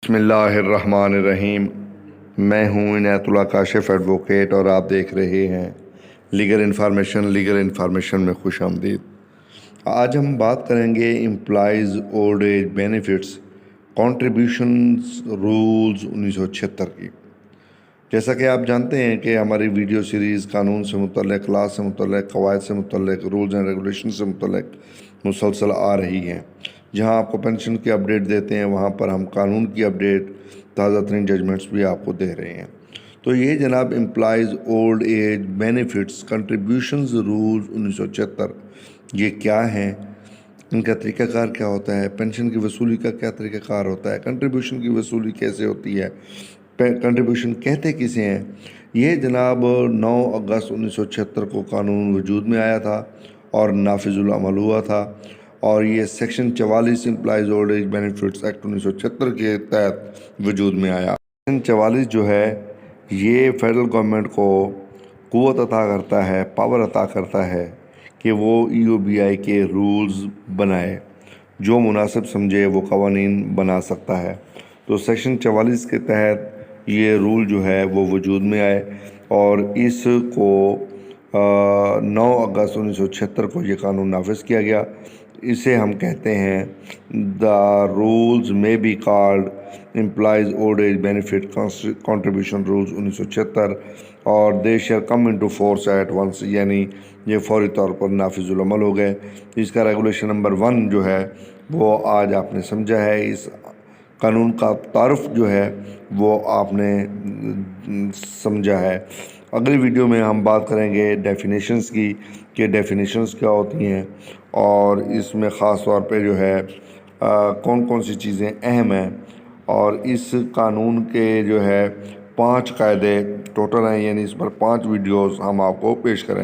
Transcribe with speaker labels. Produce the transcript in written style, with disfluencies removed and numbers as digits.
Speaker 1: بسم اللہ الرحمن الرحیم۔ میں ہوں عنایت اللہ کاشف ایڈوکیٹ اور آپ دیکھ رہے ہیں لیگل انفارمیشن میں خوش آمدید۔ آج ہم بات کریں گے employees old age benefits contributions rules 1976 کی۔ جیسا کہ آپ جانتے ہیں کہ ہماری ویڈیو سیریز قانون سے متعلق، لا سے متعلق، قواعد سے متعلق، رولز اینڈ ریگولیشن سے متعلق مسلسل آ رہی ہیں۔ جہاں آپ کو پینشن کی اپڈیٹ دیتے ہیں، وہاں پر ہم قانون کی اپڈیٹ، تازہ ترین ججمنٹس بھی آپ کو دے رہے ہیں۔ تو یہ جناب employees old age benefits contributions rules 1976 یہ کیا ہیں، ان کا طریقہ کار کیا ہوتا ہے، پینشن کی وصولی کا کیا طریقہ کار ہوتا ہے، کنٹریبیوشن کی وصولی کیسے ہوتی ہے، کنٹریبیوشن کہتے کسے ہیں۔ یہ جناب 9 اگست 1976 کو قانون وجود میں آیا تھا اور نافذ العمل ہوا تھا، اور یہ section 44 employees old age benefits act 1976 کے تحت وجود میں آیا۔ سیکشن 44 جو ہے یہ فیڈرل گورنمنٹ کو قوت عطا کرتا ہے، پاور عطا کرتا ہے کہ وہ EOBI کے رولز بنائے، جو مناسب سمجھے وہ قوانین بنا سکتا ہے۔ تو سیکشن 44 کے تحت یہ رول جو ہے وہ وجود میں آئے، اور اس کو 9 اگست 1976 کو یہ قانون نافذ کیا گیا۔ اسے ہم کہتے ہیں the rules may be called employees old age benefit contribution rules 1976، اور they shall come into force at once, یعنی یہ فوری طور پر نافذ العمل ہو گئے۔ اس کا ریگولیشن نمبر 1 جو ہے وہ آج آپ نے سمجھا ہے۔ اس قانون کا تعارف جو ہے وہ آپ نے سمجھا ہے۔ اگلی ویڈیو میں ہم بات کریں گے ڈیفینیشنز کی، کہ ڈیفینیشنز کیا ہوتی ہیں، اور اس میں خاص طور پہ جو ہے کون کون سی چیزیں اہم ہیں، اور اس قانون کے جو ہے 5 قاعدے ٹوٹل ہیں، یعنی اس پر 5 ویڈیوز ہم آپ کو پیش کریں گے۔